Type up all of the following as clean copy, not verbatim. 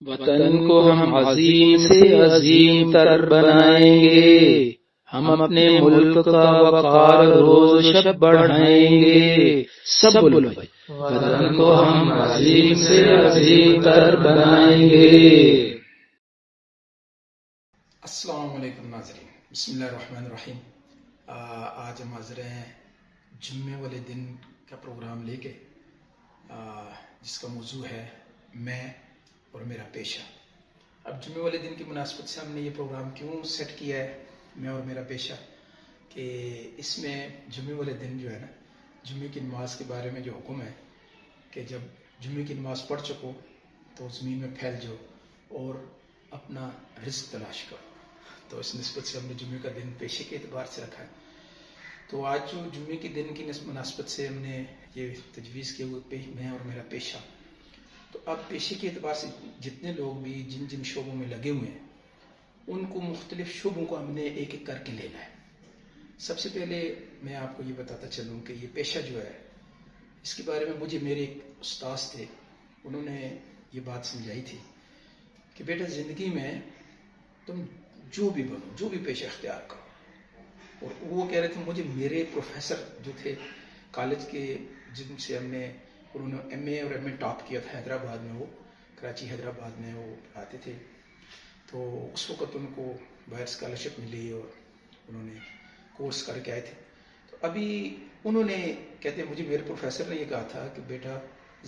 وطن کو ہم عظیم سے عظیم تر بنائیں گے، ہم اپنے ملک کا وقار روز شب بڑھائیں گے۔ سب بولو بھائی، وطن کو ہم عظیم سے عظیم تر بنائیں گے۔ السلام علیکم ناظرین، بسم اللہ الرحمن الرحیم۔ آج ہم حاضر ہیں جمعے والے دن کا پروگرام لے کے، جس کا موضوع ہے میں اور میرا پیشہ۔ اب جمعے والے دن کی مناسبت سے ہم نے یہ پروگرام کیوں سیٹ کیا ہے، میں اور میرا پیشہ، کہ اس میں جمعے والے دن جو ہے نا، جمعے کی نماز کے بارے میں جو حکم ہے کہ جب جمعے کی نماز پڑھ چکو تو زمین میں پھیل جاؤ اور اپنا رزق تلاش کرو، تو اس نسبت سے ہم نے جمعے کا دن پیشے کے اعتبار سے رکھا ہے۔ تو آج جو جمعے کے دن کی مناسبت سے ہم نے یہ تجویز کیا ہوئے میں اور میرا پیشہ، تو اب پیشے کے اعتبار سے جتنے لوگ بھی جن جن شعبوں میں لگے ہوئے ہیں ان کو مختلف شعبوں کو ہم نے ایک ایک کر کے لینا ہے۔ سب سے پہلے میں آپ کو یہ بتاتا چلوں کہ یہ پیشہ جو ہے، اس کے بارے میں مجھے میرے ایک استاذ تھے، انہوں نے یہ بات سمجھائی تھی کہ بیٹا زندگی میں تم جو بھی بنو، جو بھی پیشہ اختیار کرو۔ اور وہ کہہ رہے تھے، مجھے میرے پروفیسر جو تھے کالج کے، جن سے ہم نے، انہوں نے ایم اے اور ایم اے ٹاپ کیا تھا حیدرآباد میں، وہ کراچی حیدرآباد میں وہ پڑھاتے تھے، تو اس وقت ان کو باہر اسکالرشپ ملی اور انہوں نے کورس کر کے آئے تھے۔ تو ابھی انہوں نے کہتے ہیں، مجھے میرے پروفیسر نے یہ کہا تھا کہ بیٹا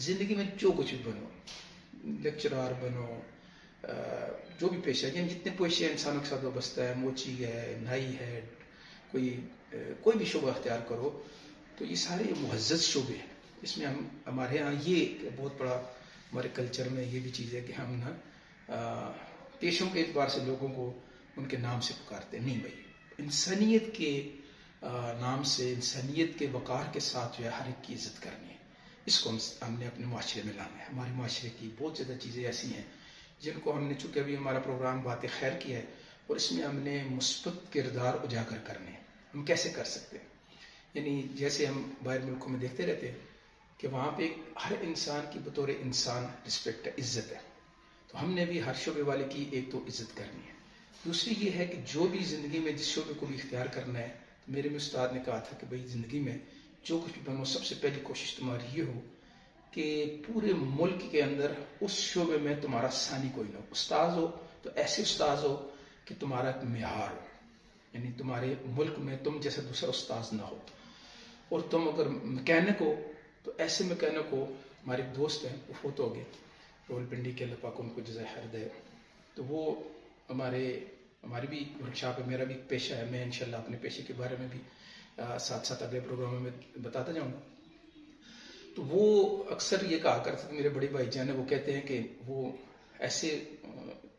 زندگی میں جو کچھ بھی بنو، لیکچرار بنو، جو بھی پیشہ، یعنی جتنے پیشے انسانوں کے ساتھ وابستہ ہے، موچی ہے، نائی ہے، کوئی بھی شعبہ اختیار کرو، تو یہ سارے معزز شعبے ہیں۔ اس میں ہمارے ہاں یہ بہت بڑا، ہمارے کلچر میں یہ بھی چیز ہے کہ ہم نا پیشوں کے اعتبار سے لوگوں کو ان کے نام سے پکارتے نہیں بھائی، انسانیت کے نام سے، انسانیت کے وقار کے ساتھ جو ہے ہر ایک کی عزت کرنی ہے۔ اس کو ہم نے اپنے معاشرے میں لانا ہے۔ ہمارے معاشرے کی بہت زیادہ چیزیں ایسی ہیں جن کو ہم نے، چونکہ ابھی ہمارا پروگرام بات خیر کیا ہے اور اس میں ہم نے مثبت کردار اجاگر کرنے ہیں۔ ہم کیسے کر سکتے ہیں؟ یعنی جیسے ہم باہر ملکوں میں دیکھتے رہتے ہیں کہ وہاں پہ ہر انسان کی بطور انسان رسپیکٹ ہے، عزت ہے، تو ہم نے بھی ہر شعبے والے کی ایک تو عزت کرنی ہے۔ دوسری یہ ہے کہ جو بھی زندگی میں جس شعبے کو بھی اختیار کرنا ہے، تو میرے میں استاد نے کہا تھا کہ بھائی زندگی میں جو کچھ بھی بنو، سب سے پہلی کوشش تمہاری یہ ہو کہ پورے ملک کے اندر اس شعبے میں تمہارا ثانی کوئی نہ ہو۔ استاذ ہو تو ایسے استاذ ہو کہ تمہارا ایک معیار ہو، یعنی تمہارے ملک میں تم جیسا دوسرا استاذ نہ ہو۔ اور تم اگر مکینک ہو تو ایسے مکینک ہو، ہمارے دوست ہیں وہ فوت ہو گئے رول پنڈی کے، اللہ پاک ان کو جزائے خیر دے، تو وہ ہماری بھی ورکشاپ ہے، میرا بھی پیشہ ہے، میں انشاءاللہ اپنے پیشے کے بارے میں بھی ساتھ ساتھ اگلے پروگراموں میں بتاتا جاؤں گا۔ تو وہ اکثر یہ کہا کرتے تھے، میرے بڑے بھائی جان وہ کہتے ہیں کہ وہ ایسے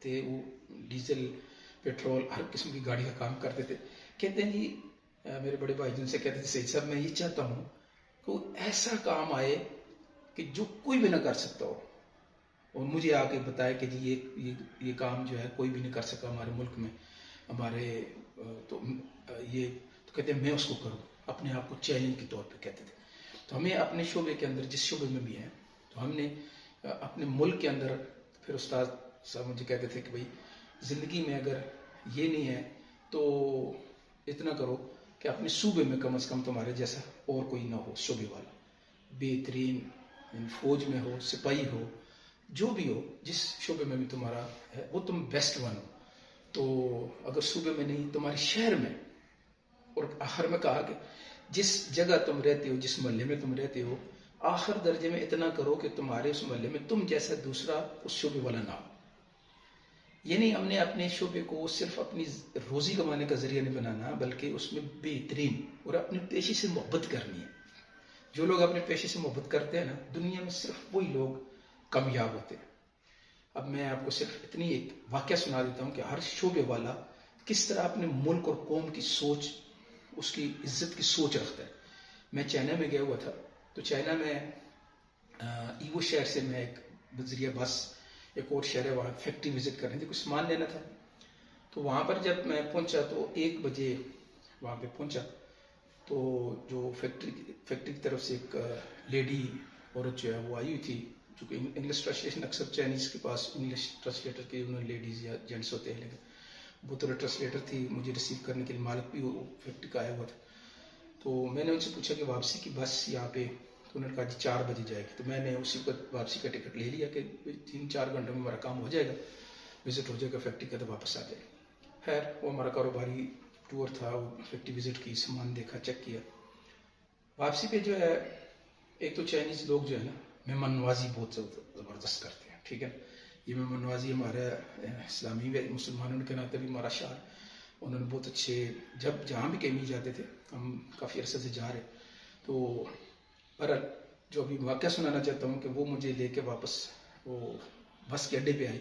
تھے، وہ ڈیزل پیٹرول ہر قسم کی گاڑی کا کام کرتے تھے۔ کہتے ہیں جی، میرے بڑے بھائی جن سے کہتے تھے، سید صاحب میں یہ چاہتا ہوں کہ وہ ایسا کام آئے کہ جو کوئی بھی نہ کر سکتا ہو، اور مجھے آ کے بتائے کہ جی یہ کام جو ہے کوئی بھی نہیں کر سکا ہمارے ملک میں، ہمارے تو یہ تو کہتے ہیں میں اس کو کروں، اپنے آپ کو چیلنج کے طور پہ کہتے تھے۔ تو ہمیں اپنے شعبے کے اندر، جس شعبے میں بھی ہیں، تو ہم نے اپنے ملک کے اندر، پھر استاد صاحب مجھے کہتے تھے کہ بھائی زندگی میں اگر یہ نہیں ہے تو اتنا کرو کہ اپنے صوبے میں کم از کم تمہارے جیسا اور کوئی نہ ہو شعبے والا، بہترین، فوج میں ہو، سپاہی ہو، جو بھی ہو، جس شعبے میں بھی تمہارا ہے وہ تم بیسٹ بنو۔ تو اگر صوبے میں نہیں، تمہارے شہر میں، اور آخر میں کہا کہ جس جگہ تم رہتے ہو، جس محلے میں تم رہتے ہو، آخر درجے میں اتنا کرو کہ تمہارے اس محلے میں تم جیسا دوسرا اس شعبے والا نہ ہو۔ یعنی ہم نے اپنے شعبے کو صرف اپنی روزی کمانے کا ذریعہ نہیں بنانا، بلکہ اس میں بہترین اور اپنے پیشے سے محبت کرنی ہے۔ جو لوگ اپنے پیشے سے محبت کرتے ہیں نا، دنیا میں صرف وہی لوگ کامیاب ہوتے ہیں۔ اب میں آپ کو صرف اتنی ایک واقعہ سنا دیتا ہوں کہ ہر شعبے والا کس طرح اپنے ملک اور قوم کی سوچ، اس کی عزت کی سوچ رکھتا ہے۔ میں چائنا میں گیا ہوا تھا، تو چائنا میں ایوو شہر سے میں ایک بذریعہ بس ایک اور شہر ہے، وہاں فیکٹری وزٹ کرنی تھی، کچھ سامان لینا تھا۔ تو وہاں پر جب میں پہنچا تو 1 بجے وہاں پہ پہنچا، تو جو فیکٹری کی طرف سے ایک لیڈی عورت جو ہے وہ آئی ہوئی تھی چونکہ انگلش ٹرانسلیشن اکثر چائنیز کے پاس انگلش ٹرانسلیٹر کے انہوں لیڈیز یا جینٹس ہوتے ہیں، لیکن وہ تو ٹرانسلیٹر تھی مجھے ریسیو کرنے کے لیے، مالک بھی وہ فیکٹری کا آیا ہوا تھا. تو میں نے ان سے پوچھا کہ واپسی کی بس یہاں پہ، تو انہوں نے کہا جی 4 بجے جائے گی. تو میں نے اسی کو واپسی کا ٹکٹ لے لیا کہ 3-4 گھنٹوں میں ہمارا کام ہو جائے گا، وزٹ ہو جائے گا فیکٹری کا، تو واپس آ جائے گا. خیر وہ ہمارا کاروباری ٹور تھا، وہ فیکٹری وزٹ کی، سامان دیکھا، چیک کیا. واپسی پہ جو ہے ایک تو چائنیز لوگ جو ہے نا مہمان نوازی بہت زبردست کرتے ہیں، ٹھیک ہے. یہ مہمان نوازی ہمارا اسلامی مسلمانوں کے ناطے بھی ہمارا شعار، انہوں نے بہت اچھے، جہاں بھی کہیں جاتے تھے، ہم کافی عرصے سے جا رہے، تو برحال جو ابھی واقعہ سنانا چاہتا ہوں کہ وہ مجھے لے کے واپس وہ بس کے اڈے پہ آئی،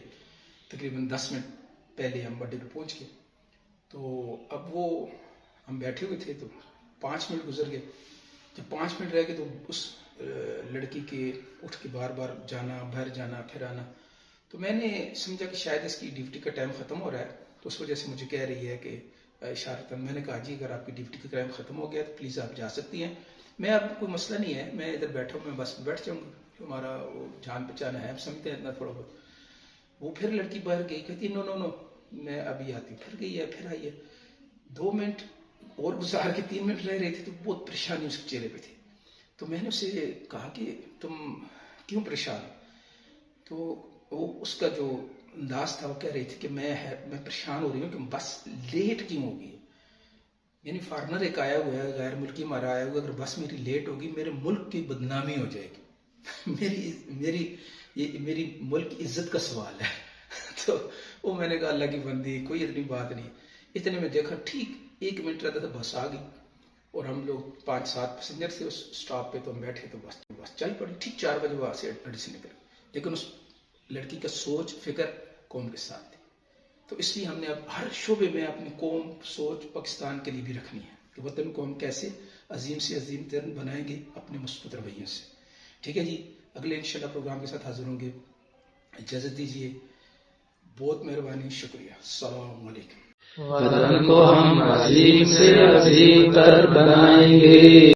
تقریباً 10 منٹ پہلے ہم اڈے پہ پہنچ گئے. تو اب وہ ہم بیٹھے ہوئے تھے تو 5 منٹ گزر گئے. جب 5 منٹ رہ گئے تو اس لڑکی کے اٹھ کے بار بار جانا، باہر جانا، پھر آنا. تو میں نے سمجھا کہ شاید اس کی ڈیوٹی کا ٹائم ختم ہو رہا ہے، تو اس وجہ سے مجھے کہہ رہی ہے کہ اشارتاً. میں نے کہا جی اگر آپ کی ڈیوٹی کا ٹائم ختم ہو گیا تو پلیز آپ جا سکتی ہیں، میں آپ کو کوئی مسئلہ نہیں ہے، میں ادھر بیٹھا ہوں، میں بس بیٹھ جاؤں گا، ہمارا وہ جان پہچان ہے، ہم سمجھتے ہیں اتنا تھوڑا بہت. وہ پھر لڑکی باہر گئی، کہتی نو نو نو میں ابھی آتی ہوں. پھر گئی ہے، پھر آئی ہے. 2 منٹ اور گزار کے 3 منٹ رہ رہے تھے، تو بہت پریشانی اس کے چہرے پہ تھی. تو میں نے اسے کہا کہ تم کیوں پریشان؟ تو وہ اس کا جو انداز تھا وہ کہہ رہی تھی کہ میں پریشان ہو رہی ہوں کہ بس لیٹ کیوں ہوگی. یعنی فارنر ایک آیا ہوا ہے، غیر ملکی ہمارا آیا ہوا، اگر بس میری لیٹ ہوگی میرے ملک کی بدنامی ہو جائے گی، میری ملک کی عزت کا سوال ہے. تو وہ میں نے کہا اللہ کی بندی، کوئی اتنی بات نہیں. اتنے میں دیکھا ٹھیک 1 منٹ رہتا تھا بس آ گئی، اور ہم لوگ 5-7 پیسنجر تھے اس سٹاپ پہ، تو ہم بیٹھے تو بس چل پڑی. ٹھیک 4 بجے وہاں سے اڈے سے نکل. لیکن اس لڑکی کا سوچ فکر قوم کے ساتھ تھی. تو اس لیے ہم نے اب ہر شعبے میں اپنی قوم سوچ پاکستان کے لیے بھی رکھنی ہے کہ وطن کو ہم کیسے عظیم سے عظیم تر بنائیں گے اپنے مثبت رویوں سے. ٹھیک ہے جی، اگلے انشاءاللہ پروگرام کے ساتھ حاضر ہوں گے. اجازت دیجیے، بہت مہربانی، شکریہ، السلام علیکم. وطن کو ہم عظیم سے عظیم تر بنائیں گے.